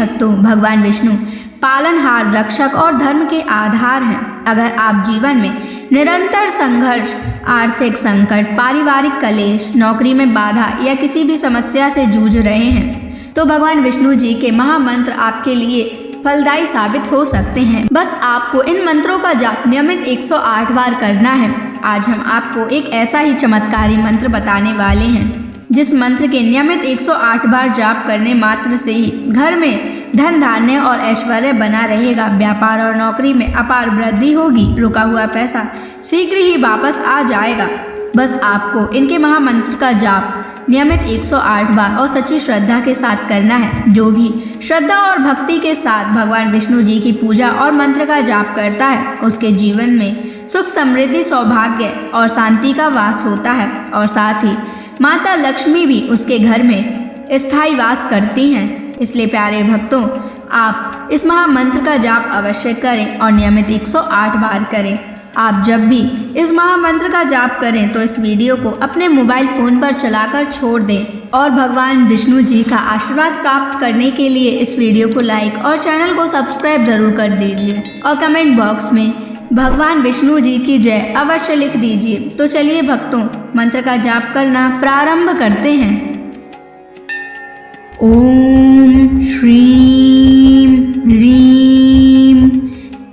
भक्तों, भगवान विष्णु पालनहार, रक्षक और धर्म के आधार हैं। अगर आप जीवन में निरंतर संघर्ष, आर्थिक संकट, पारिवारिक कलेश, नौकरी में बाधा या किसी भी समस्या से जूझ रहे हैं तो भगवान विष्णु जी के महामंत्र आपके लिए फलदायी साबित हो सकते हैं। बस आपको इन मंत्रों का जाप नियमित 108 बार करना है। आज हम आपको एक ऐसा ही चमत्कारी मंत्र बताने वाले हैं जिस मंत्र के नियमित 108 बार जाप करने मात्र से ही घर में धन धान्य और ऐश्वर्य बना रहेगा। व्यापार और नौकरी में अपार वृद्धि होगी। रुका हुआ पैसा शीघ्र ही वापस आ जाएगा। बस आपको इनके महामंत्र का जाप नियमित 108 बार और सच्ची श्रद्धा के साथ करना है। जो भी श्रद्धा और भक्ति के साथ भगवान विष्णु जी की पूजा और मंत्र का जाप करता है उसके जीवन में सुख, समृद्धि, सौभाग्य और शांति का वास होता है और साथ ही माता लक्ष्मी भी उसके घर में स्थायी वास करती हैं। इसलिए प्यारे भक्तों, आप इस महामंत्र का जाप अवश्य करें और नियमित 108 बार करें। आप जब भी इस महामंत्र का जाप करें तो इस वीडियो को अपने मोबाइल फ़ोन पर चलाकर छोड़ दें और भगवान विष्णु जी का आशीर्वाद प्राप्त करने के लिए इस वीडियो को लाइक और चैनल को सब्सक्राइब ज़रूर कर दीजिए और कमेंट बॉक्स में भगवान विष्णु जी की जय अवश्य लिख दीजिए। तो चलिए भक्तों, मंत्र का जाप करना प्रारंभ करते हैं। ओम श्रीं ह्रीं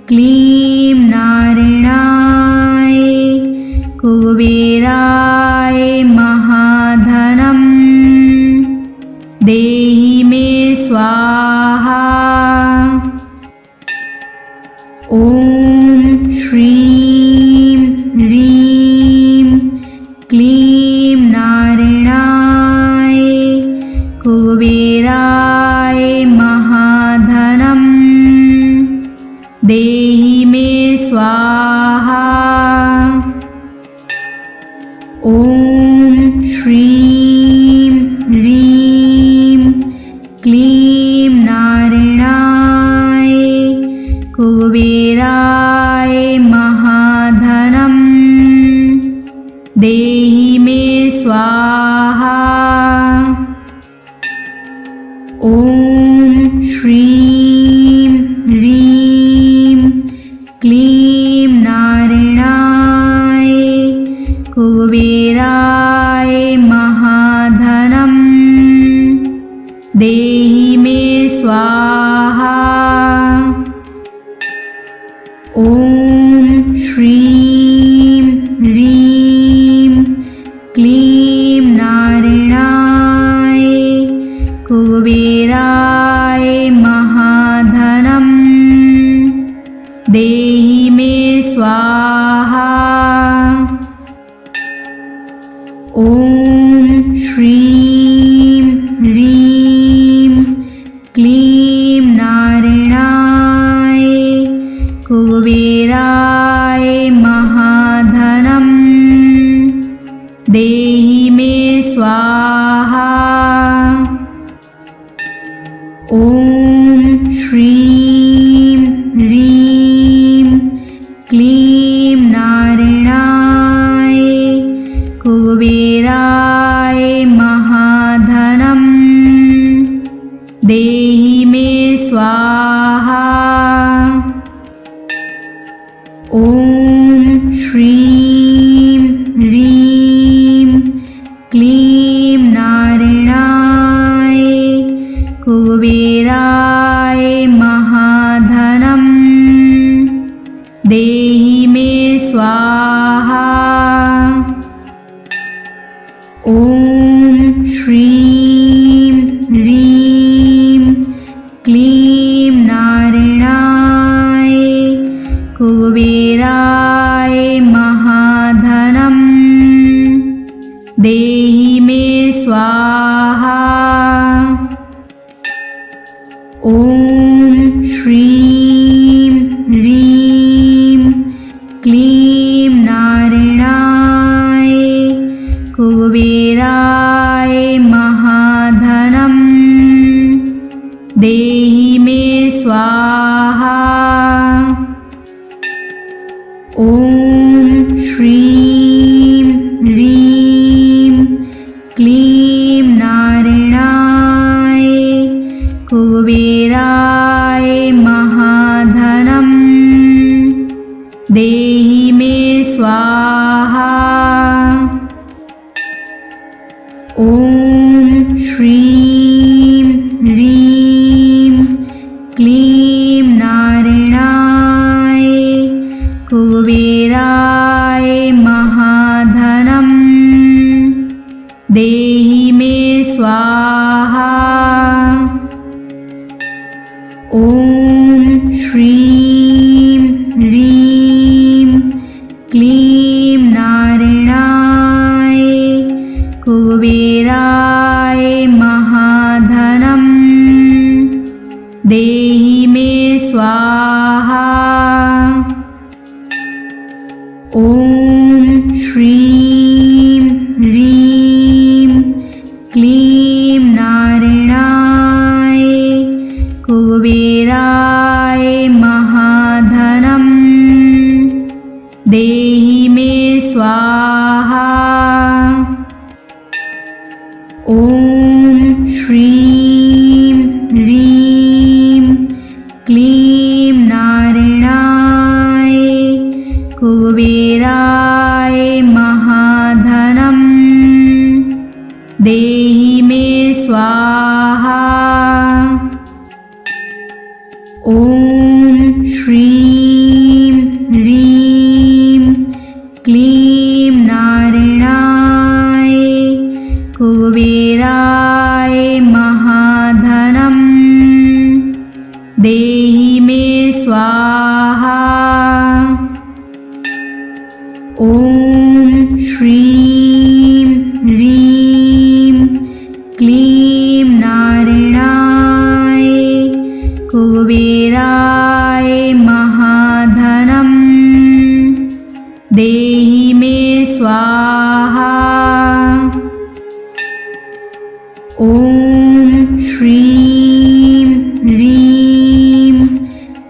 क्लीं नारायणाय कुबेराय महाधनं देहि मे स्वाहा। ओम श्रीं ह्रीं क्लीं नारायणाय कुबेराय महाधनं देहि मे स्वाहा। ओम श्रीं ह्रीं क्लीं नारायणाय कुबेराय महाधनं देहि मे स्वाहा। ओम श्रीं ह्रीं क्लीं नारायणाय कुबेराय महाधनं देहि मे स्वाहा। ओम श्रीं ह्रीं क्लीं नारायणाय कुबेराय महाधनं देहि मे स्वाहा। ओम श्रीं ह्रीं क्लीं नारायणाय कुबेराय महाधनं देहि मे स्वाहा। ओम श्रीं ह्रीं क्लीं नारायणाय कुबेराय महाधनं देहि मे स्वाहा। ओम श्रीं ह्रीं क्लीं नारायणाय कुबेराय महाधनं देहि मे स्वाहा। ओम श्रीं ह्रीं क्लीं नारायणाय कुबेराय महाधनं देहि मे स्वाहा। ओम श्रीं ह्रीं क्लीं नारायणाय कुबेराय महाधनं देहि मे स्वाहा। ओम श्रीं ह्रीं क्लीं नारायणाय कुबेराय स्वाहा। ॐ श्रीं ह्रीं क्लीं नारायणाय कुबेराय महाधनं देहि मे स्वाहा। ॐ श्रीं ह्रीं क्लीं नारायणाय कुबेराय महाधनं देहि मे स्वाहा। ॐ श्रीं ह्रीं क्लीं नारायणाय कुबेराय महाधनं देहि मे स्वाहा। ॐ श्रीं ह्रीं क्लीं नारायणाय कुबेराय महाधनं देहि मे स्वाहा। ॐ श्रीं ह्रीं क्लीं नारायणाय कुबेराय महाधनं देहि मे स्वाहा। ॐ श्रीं ह्रीं क्लीं नारायणाय कुबेराय महाधनं देहि मे स्वाहा। ॐ श्रीं ह्रीं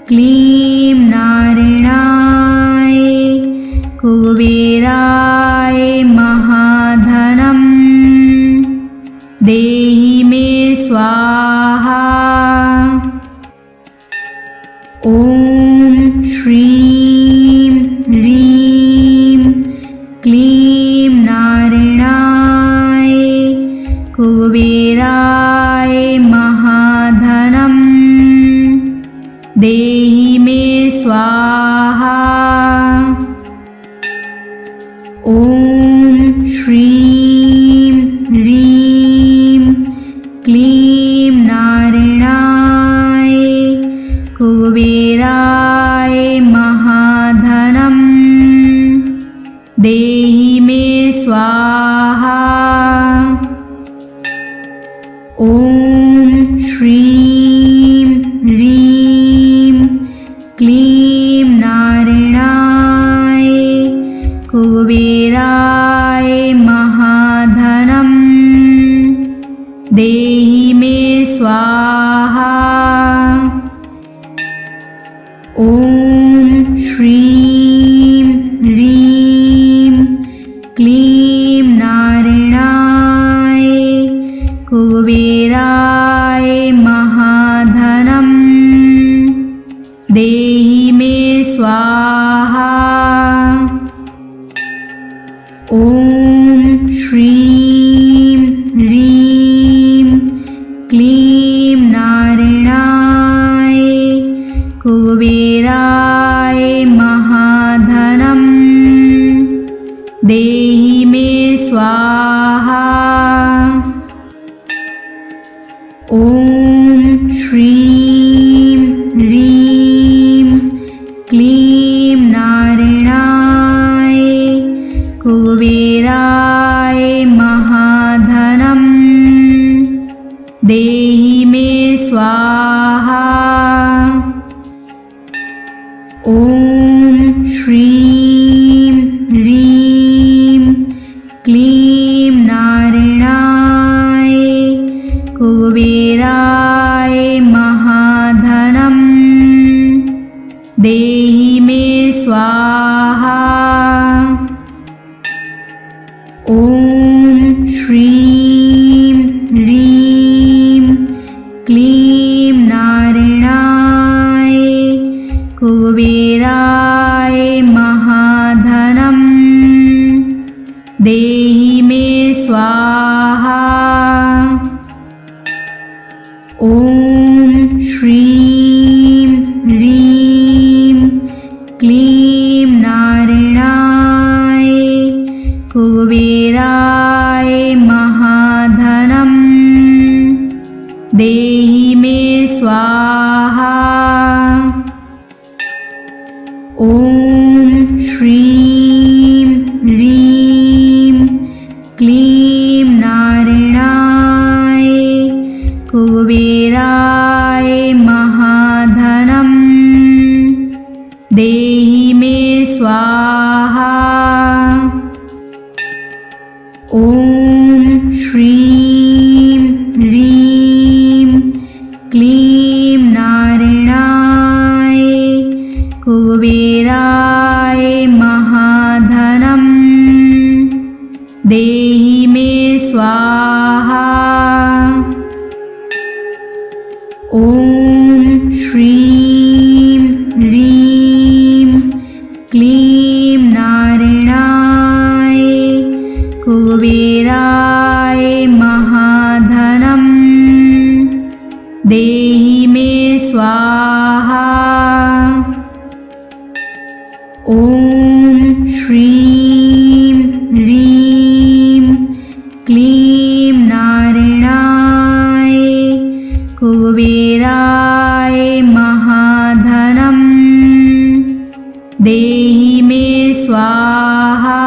क्लीं नारायणाय कुबेराय महाधनं देहि मे स्वाहा। ॐ श्रीं ह्रीं क्लीं नारायणाय कुबेराय महाधनं देहि मे स्वाहा। ॐ श्रीं ह्रीं क्लीं नारायणाय कुबेराय महाधनं देहि मे स्वाहा। ॐ श्रीं ह्रीं क्लीं नारायणाय कुबेराय महाधनं देहि मे स्वाहा। ॐ श्रीं ह्रीं क्लीं नारायणाय कुबेराय महाधनं देहि मे स्वाहा। ॐ श्रीं ह्रीं क्लीं नारायणाय कुबेराय महाधनं देहि मे स्वाहा। ॐ श्रीं ह्रीं क्लीं नारायणाय कुबेराय महाधनं देहि मे स्वाहा। ॐ श्रीं ह्रीं क्लीं नारायणाय कुबेराय महाधनं देहि मे स्वाहा। ॐ श्रीं ह्रीं क्लीं नारायणाय कुबेराय महाधनं देहि मे स्वाहा। ॐ श्रीं ह्रीं क्लीं नारायणाय कुबेराय महाधनं देहि मे स्वाहा। ॐ श्रीं ह्रीं क्लीं नारायणाय कुबेराय महाधनं देहि मे स्वाहा। ॐ श्रीं ह्रीं क्लीं नारायणाय कुबेराय महाधनं देहि मे स्वाहा। ॐ श्रीं ह्रीं क्लीं नारायणाय कुबेराय महाधनं देहि मे स्वाहा। ॐ श्रीं ह्रीं क्लीं नारायणाय कुबेराय महाधनं देहि मे स्वाहा।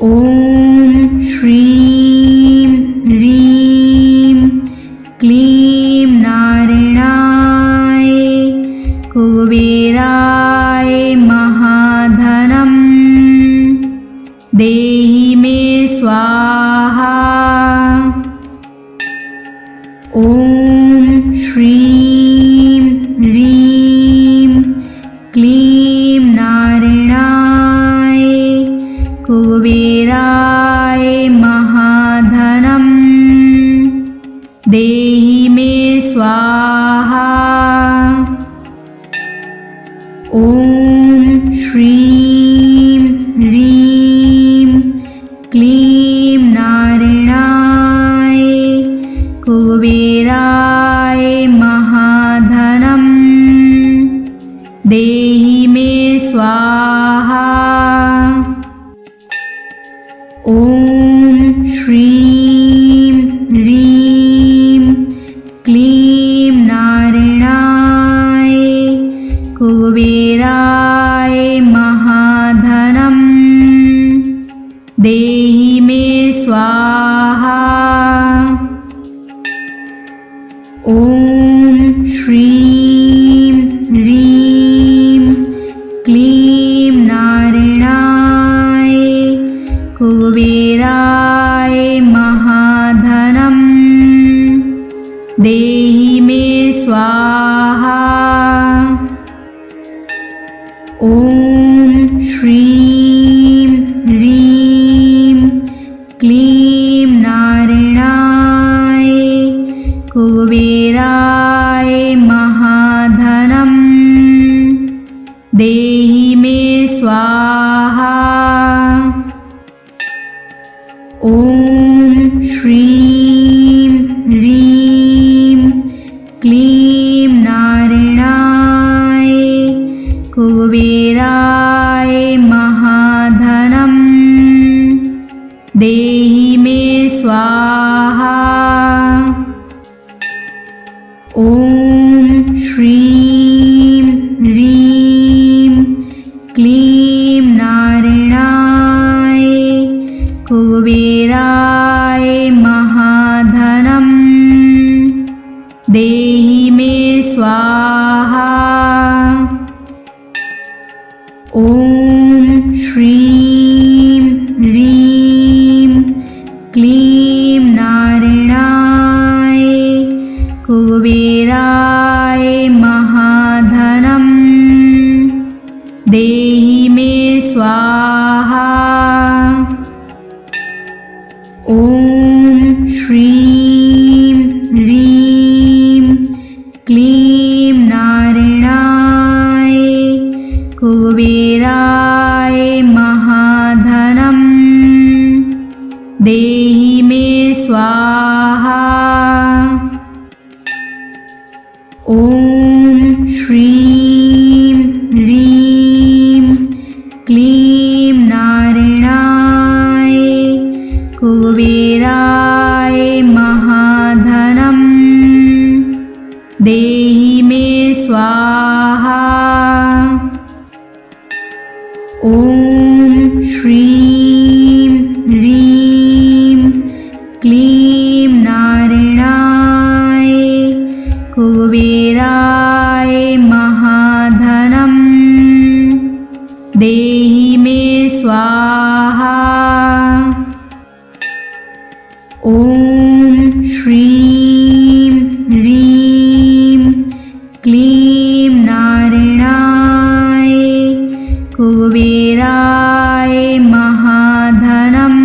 ॐ श्रीं ह्रीं क्लीं नारायणाय कुबेराय महाधनं देहि मे स्वाहा। ॐ श्रीं ह्रीं क्लीं नारायणाय कुबेराय महाधनं देहि मे स्वाहा। ॐ श्रीं ह्रीं क्लीं नारायणाय कुबेराय महाधनं देहि मे स्वाहा। ॐ श्रीं ह्रीं क्लीं नारायणाय कुबेराय महाधनं देहि मे स्वाहा। ॐ श्रीं ह्रीं क्लीं नारायणाय कुबेराय महाधनं देहि मे स्वाहा। ॐ श्रीं ह्रीं क्लीं नारायणाय कुबेराय महाधनं देहि मे स्वाहा। ॐ श्रीं ह्रीं क्लीं नारायणाय कुबेराय महाधनं देहि मे स्वाहा। ॐ श्रीं ह्रीं क्लीं नारायणाय कुबेराय महाधनं देहि मे स्वाहा। ॐ श्रीं ह्रीं क्लीं नारायणाय कुबेराय महाधनं देहि मे स्वाहा। ॐ श्रीं ह्रीं क्लीं नारायणाय कुबेराय महाधनम् देहि मे स्वाहा। ॐ श्रीं ह्रीं क्लीं नारायणाय कुबेराय महाधनम् देहि मे स्वाहा। ॐ श्रीं ह्रीं क्लीं नारायणाय कुबेराय महाधनम् देहि मे स्वाहा। ॐ श्रीं ह्रीं क्लीं नारायणाय कुबेराय महाधनम्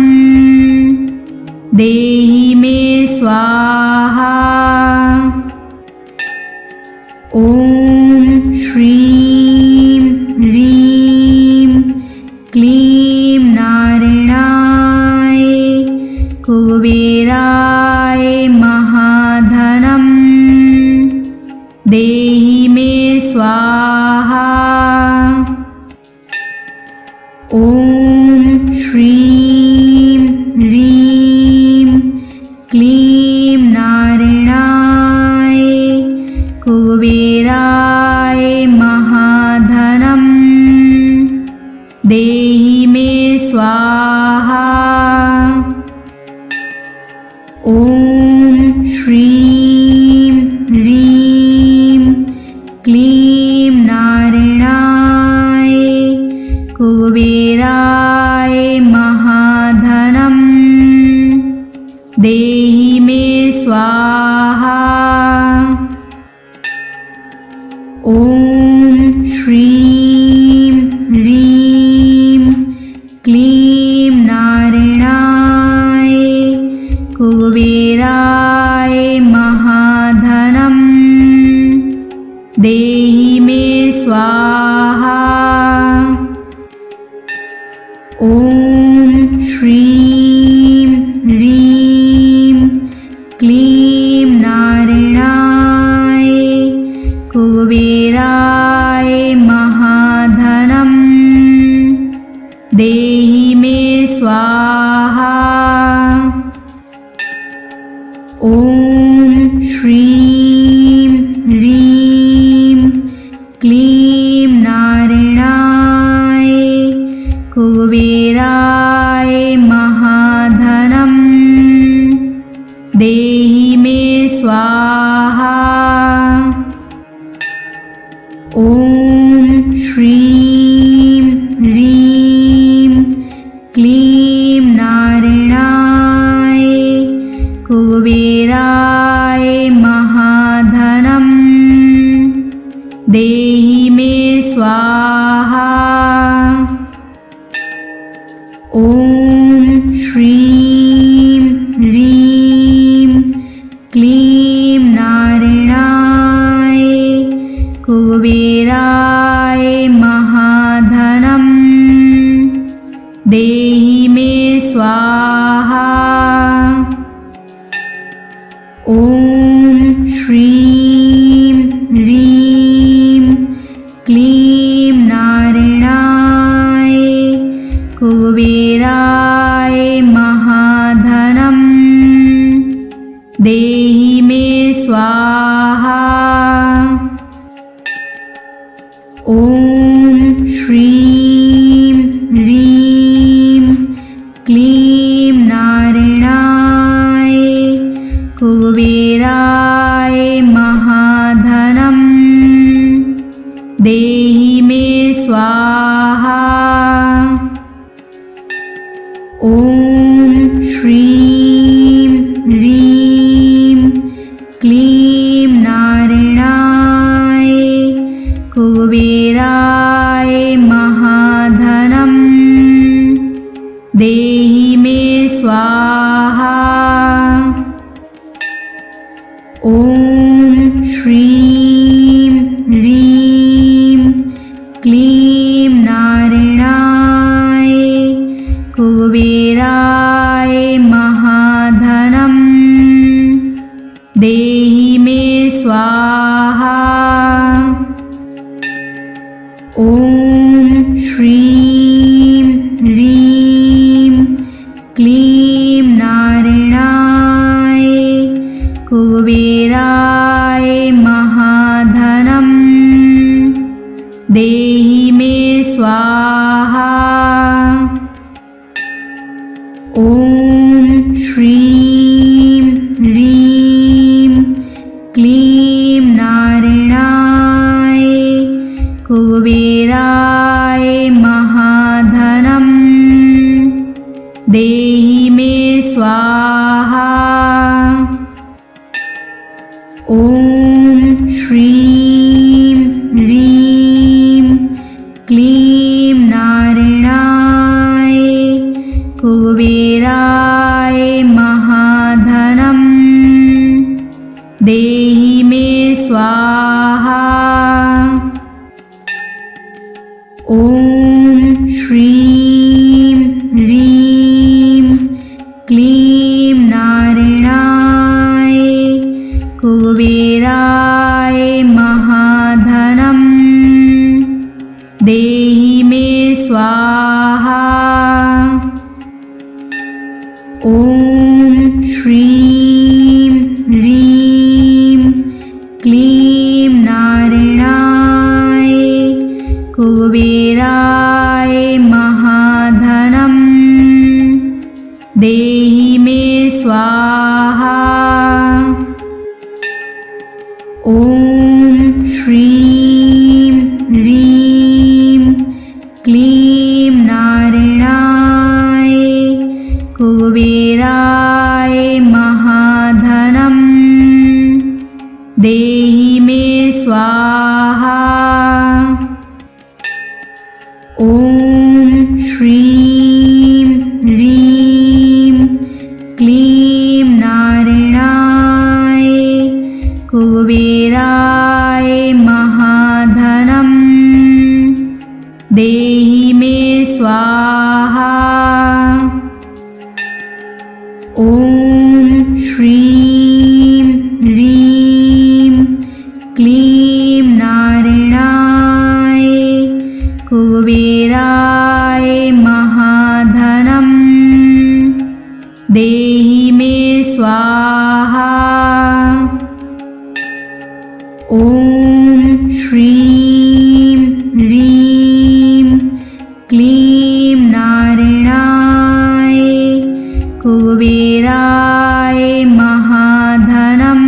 देहि मे स्वाहा। ॐ श्रीं ह्रीं क्लीं नारायणाय कुबेराय महाधनम् देहि मे स्वाहा। ॐ श्रीं ह्रीं क्लीं नारायणाय कुबेराय महाधनम् देहि मे स्वाहा। ॐ श्रीं ह्रीं क्लीं नारायणाय कुबेराय महाधनम् देहि मे स्वाहा। ॐ श्रीं ह्रीं क्लीं नारायणाय कुबेराय महाधनम् देहि मे स्वाहा। ॐ श्रीं ह्रीं क्लीं नारायणाय कुबेराय महाधनम् देहि मे स्वाहा। ॐ श्रीं ह्रीं क्लीं नारायणाय कुबेराय महाधनम् देहि मे स्वाहा। ॐ श्रीं ह्रीं क्लीं नारायणाय कुबेराय महाधनम् देहि मे स्वाहा। ॐ श्रीं ह्रीं क्लीं नारायणाय कुबेराय महाधनम् देहि मे स्वाहा। ॐ श्रीं ह्रीं क्लीं नारायणाय कुबेराय महाधनम् देहि मे स्वाहा। ॐ श्रीं ह्रीं क्लीं नारायणाय कुबेराय महाधनम् देहि मे स्वाहा। ॐ श्रीं ह्रीं क्लीं नारायणाय कुबेराय महाधनम् देहि मे स्वाहा। ॐ श्रीं ह्रीं क्लीं नारायणाय ॐ श्रीं ह्रीं क्लीं नारायणाय कुबेराय महाधनं देहि मे स्वाहा। ॐ श्रीं ह्रीं क्लीं नारायणाय कुबेराय महाधनं देहि मे स्वाहा। ॐ श्रीं ह्रीं क्लीं नारायणाय कुबेराय महाधनं देहि मे स्वाहा। ॐ श्रीं ह्रीं क्लीं नारायणाय कुबेराय महाधनं देहि मे स्वाहा। ॐ श्रीं ह्रीं क्लीं नारायणाय कुबेराय महाधनं देहि मे स्वाहा। ॐ श्रीं ह्रीं क्लीं नारायणाय कुबेराय महाधनं देहि मे स्वाहा। ॐ श्रीं ह्रीं क्लीं नारायणाय कुबेराय महाधनं देहि मे स्वाहा। ॐ श्रीं ह्रीं क्लीं नारायणाय कुबेराय महाधनं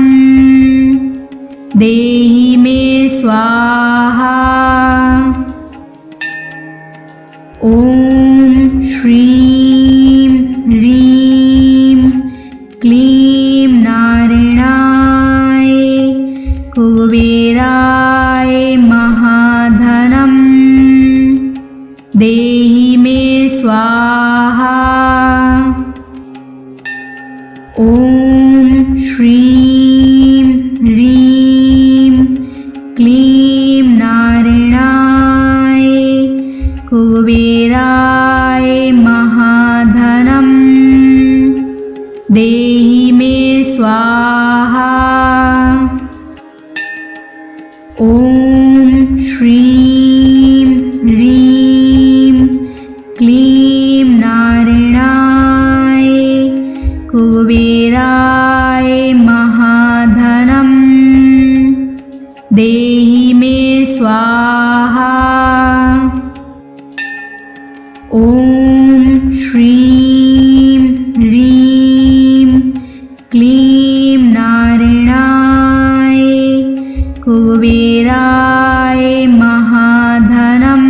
देहि मे स्वाहा। ॐ श्रीं ह्रीं क्लीं नारायणाय कुबेराय महाधनं देहि मे स्वाहा। ॐ श्रीं ह्रीं क्लीं नारायणाय कुबेराय महाधनं देहि मे स्वाहा। ॐ श्रीं ह्रीं क्लीं नारायणाय कुबेराय महाधनं देहि मे स्वाहा। ॐ श्रीं ह्रीं क्लीं नारायणाय कुबेराय महाधनं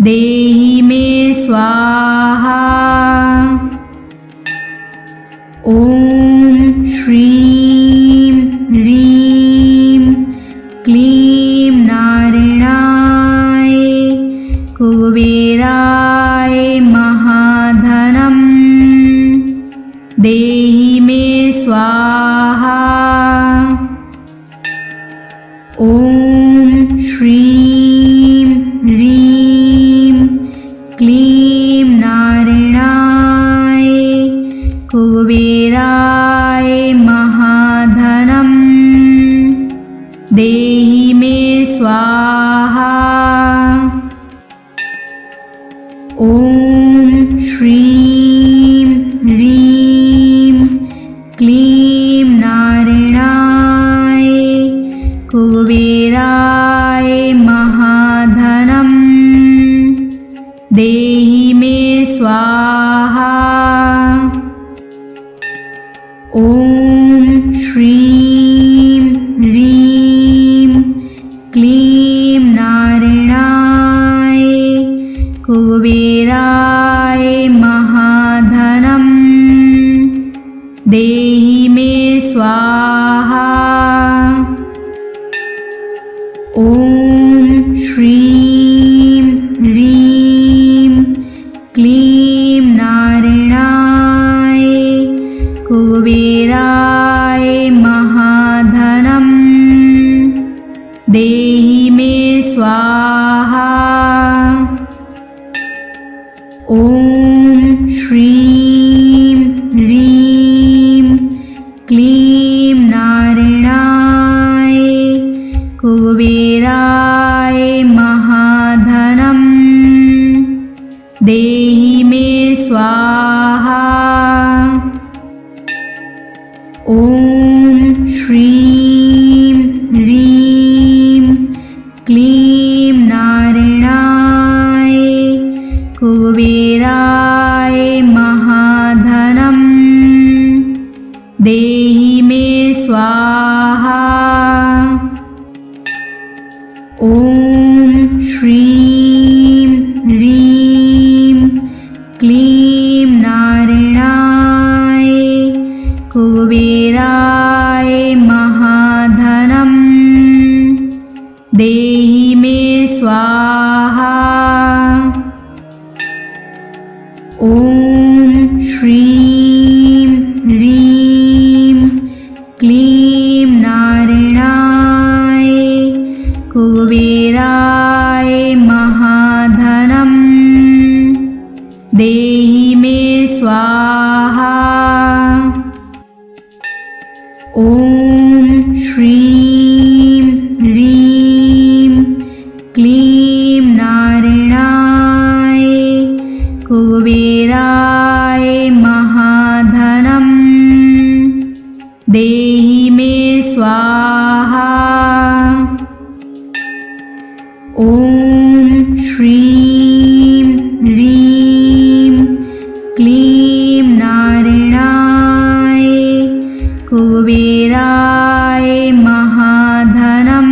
देहि मे स्वाहा। ॐ श्रीं ह्रीं क्लीं नारायणाय कुबेराय महाधनं देहि मे स्वाहा। ॐ श्रीं ह्रीं क्लीं नारायणाय कुबेराय महाधनं देहि मे स्वाहा। ॐ श्रीं ह्रीं क्लीं नारायणाय कुबेराय महाधनं देहि मे स्वाहा। ॐ श्रीं ह्रीं क्लीं नारायणाय कुबेराय महाधनं देहि मे स्वाहा। ॐ श्रीं ह्रीं क्लीं नारायणाय कुबेराय महाधनं देहि मे स्वाहा। ॐ श्रीं ह्रीं क्लीं नारायणाय कुबेराय महाधनं देहि मे स्वाहा। ॐ श्रीं ह्रीं क्लीं नारायणाय कुबेराय महाधनं देहि मे स्वाहा। ॐ श्रीं ह्रीं क्लीं नारायणाय कुबेराय महाधनं देहि मे स्वाहा। ॐ श्रीं ह्रीं क्लीं नारायणाय कुबेराय महाधनं देहि मे स्वाहा। ॐ श्रीं ह्रीं क्लीं नारायणाय कुबेराय महाधनं देहि मे स्वाहा। ॐ श्रीं ह्रीं क्लीं नारायणाय कुबेराय महाधनं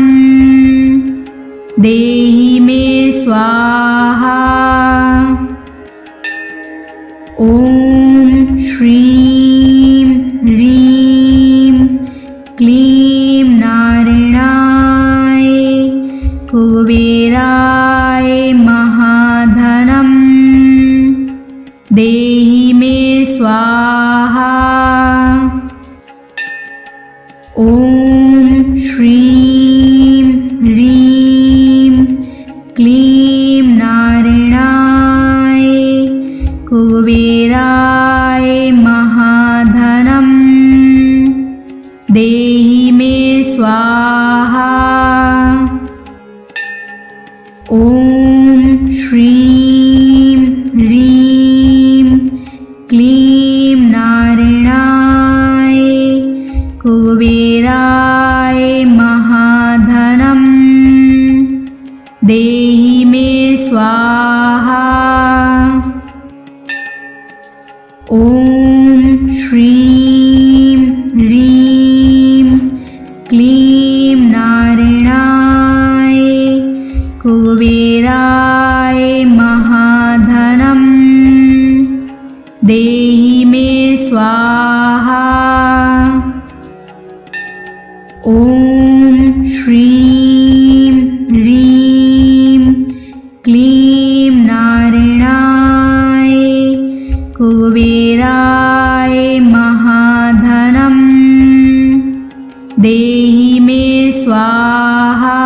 देहि मे स्वाहा। ॐ श्रीं ह्रीं क्लीं नारायणाय कुबेराय महाधनं देहि मे स्वाहा। ॐ श्रीं ह्रीं क्लीं नारायणाय कुबेराय महाधनं देहि मे स्वाहा। ॐ श्रीं ह्रीं क्लीं नारायणाय कुबेराय महाधनं देहि मे स्वाहा। ॐ श्रीं ह्रीं क्लीं नारायणाय कुबेराय महाधनं देहि मे स्वाहा। ॐ श्रीं ह्रीं क्लीं नारायणाय कुबेराय महाधनं देहि मे स्वाहा।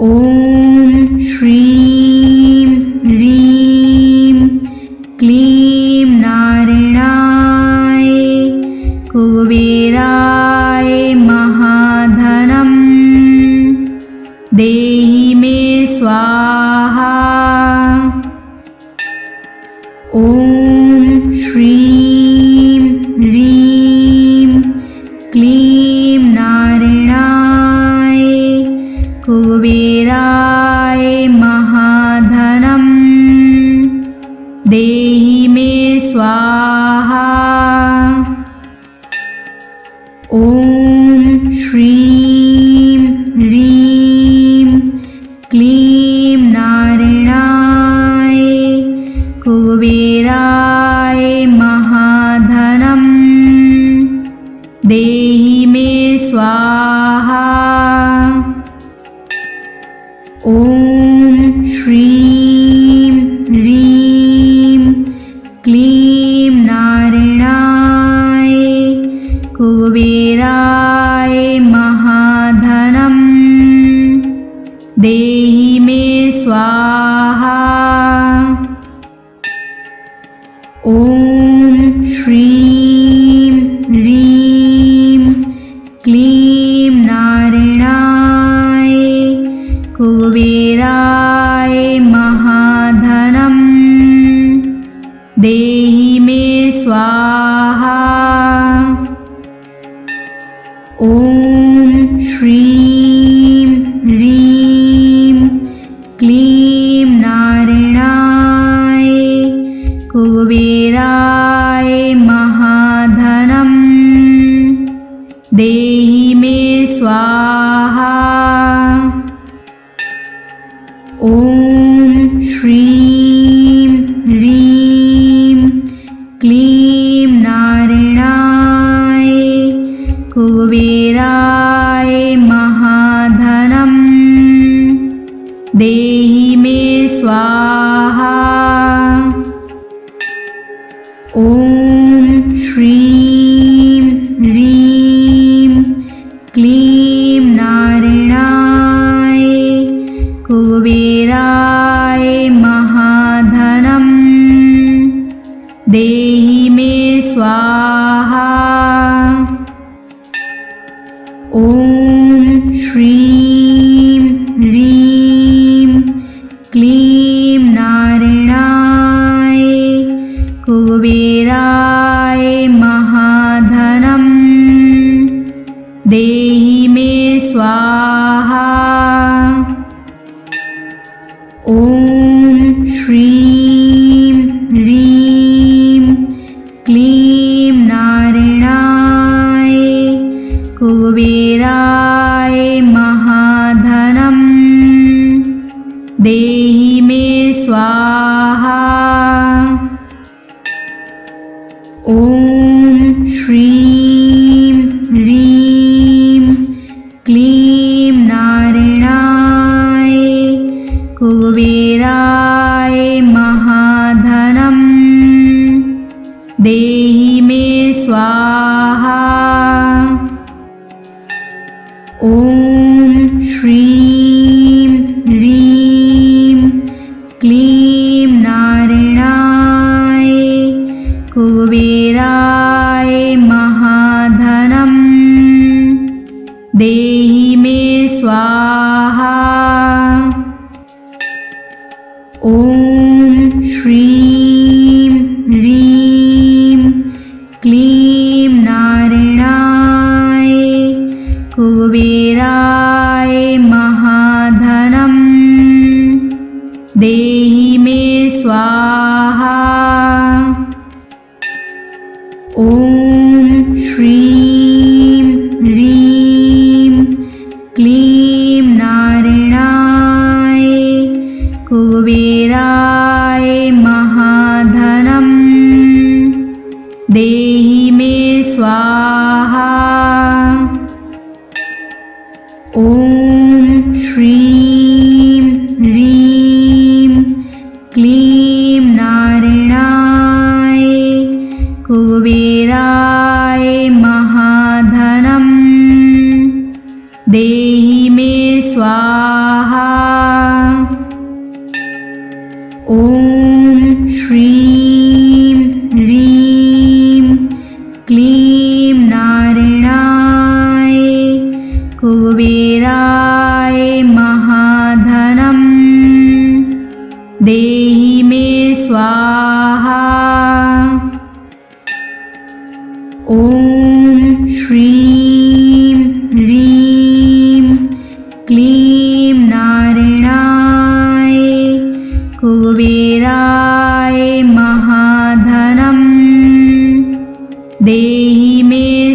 ॐ श्रीं ह्रीं क्लीं नारायणाय कुबेराय महाधनं देहि मे स्वाहा। ॐ श्रीं ह्रीं क्लीं नारायणाय कुबेराय महाधनं देहि मे स्वाहा। ॐ श्रीं ह्रीं क्लीं नारायणाय कुबेराय महाधनं देहि मे स्वाहा। ॐ श्रीं ह्रीं क्लीं नारायणाय कुबेराय महाधनं देहि मे स्वाहा। ॐ श्रीं ह्रीं क्लीं नारायणाय कुबेराय महाधनं देहि मे स्वाहा। ॐ श्रीं ह्रीं क्लीं नारायणाय कुबेराय महाधनं देहि मे स्वाहा। ॐ श्रीं ह्रीं क्लीं नारायणाय कुबेराय महाधनं देहि मे स्वाहा। ॐ श्रीं ह्रीं क्लीं नारायणाय कुबेराय महाधनं देहि मे स्वाहा। ॐ श्रीं ह्रीं क्लीं नारायणाय कुबेराय महाधनं देहि मे स्वाहा। ॐ श्रीं ह्रीं क्लीं नारायणाय कुबेराय महाधनं देहि मे स्वाहा। ॐ श्रीं ह्रीं क्लीं नारायणाय कुबेराय महाधनं देहि मे स्वाहा। ॐ श्रीं ह्रीं क्लीं नारायणाय कुबेराय महाधनं देहि मे स्वाहा। ॐ श्रीं ह्रीं क्लीं नारायणाय कुबेराय महाधनं देहि मे स्वाहा। ॐ श्रीं ह्रीं क्लीं नारायणाय कुबेराय महाधनं देहि मे स्वाहा। ॐ श्रीं ह्रीं क्लीं नारायणाय कुबेराय महाधनं देहि मे स्वाहा। ॐ श्रीं ह्रीं क्लीं नारायणाय कुबेराय महाधनं देहि मे स्वाहा। ॐ श्रीं ह्रीं क्लीं नारायणाय कुबेराय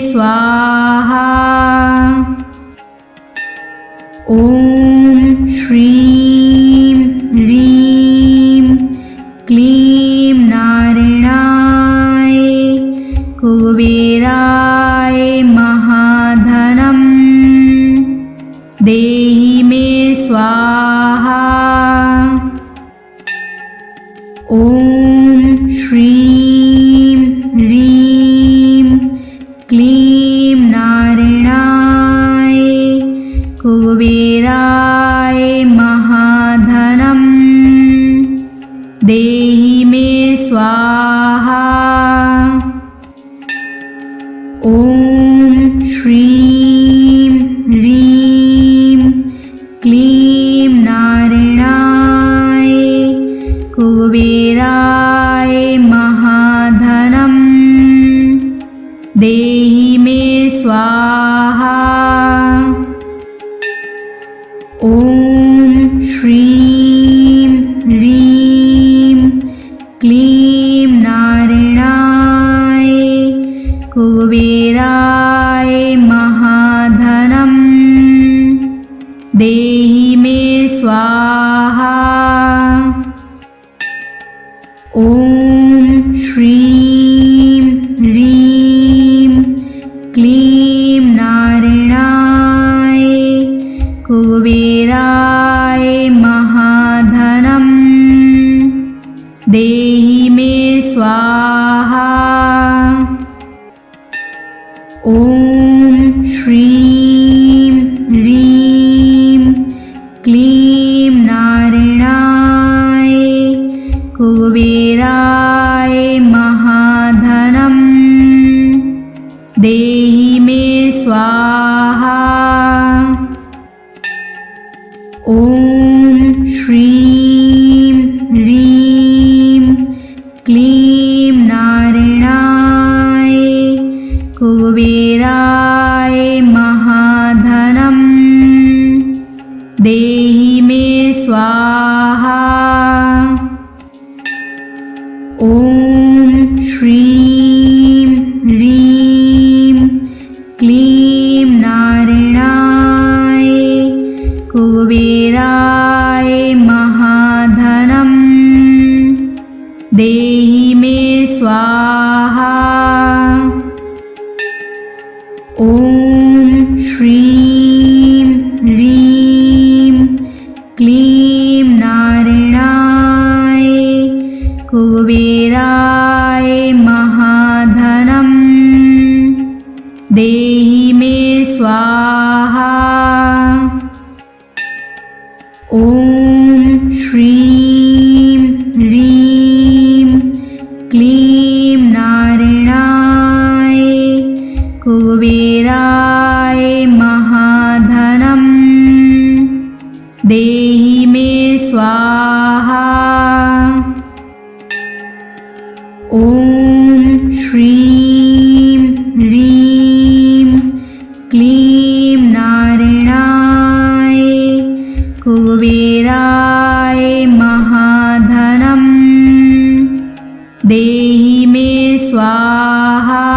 स्वाहा। ॐ श्रीं ह्रीं क्लीं नारायणाय कुबेराय महाधनं देहि मे स्वाहा। ॐ श्रीं ह्रीं क्लीं नारायणाय कुबेराय महाधनं देहि मे स्वाहा। ॐ श्रीं ह्रीं क्लीं नारायणाय कुबेराय महाधनं देहि मे स्वाहा। ॐ श्रीं ह्रीं क्लीं नारायणाय कुबेराय महाधनं देहि मे स्वाहा। ॐ श्रीं ह्रीं क्लीं नारायणाय कुबेराय महाधनं देहि मे स्वाहा। ॐ श्रीं ह्रीं क्लीं नारायणाय कुबेराय महाधनं देहि मे स्वाहा। ॐ श्रीं ह्रीं क्लीं नारायणाय कुबेराय महाधनं देहि मे स्वाहा। ॐ श्रीं ह्रीं क्लीं नारायणाय कुबेराय महाधनं देहि मे स्वाहा। ॐ श्रीं ह्रीं क्लीं नारायणाय कुबेराय महाधनं देहि मे स्वाहा। ॐ श्रीं ह्रीं क्लीं नारायणाय कुबेराय महाधनं देहि मे स्वाहा। ॐ श्रीं ह्रीं क्लीं नारायणाय कुबेराय महाधनं देहि मे स्वाहा। ॐ श्रीं ह्रीं क्लीं नारायणाय कुबेराय महाधनं देहि मे स्वाहा। ॐ श्रीं ह्रीं क्लीं नारायणाय कुबेराय महाधनं देहि मे स्वाहा। ॐ श्रीं ह्रीं क्लीं नारायणाय कुबेराय महाधनं देहि मे स्वाहा। ॐ श्रीं ह्रीं क्लीं नारायणाय कुबेराय महाधनं देहि मे स्वाहा।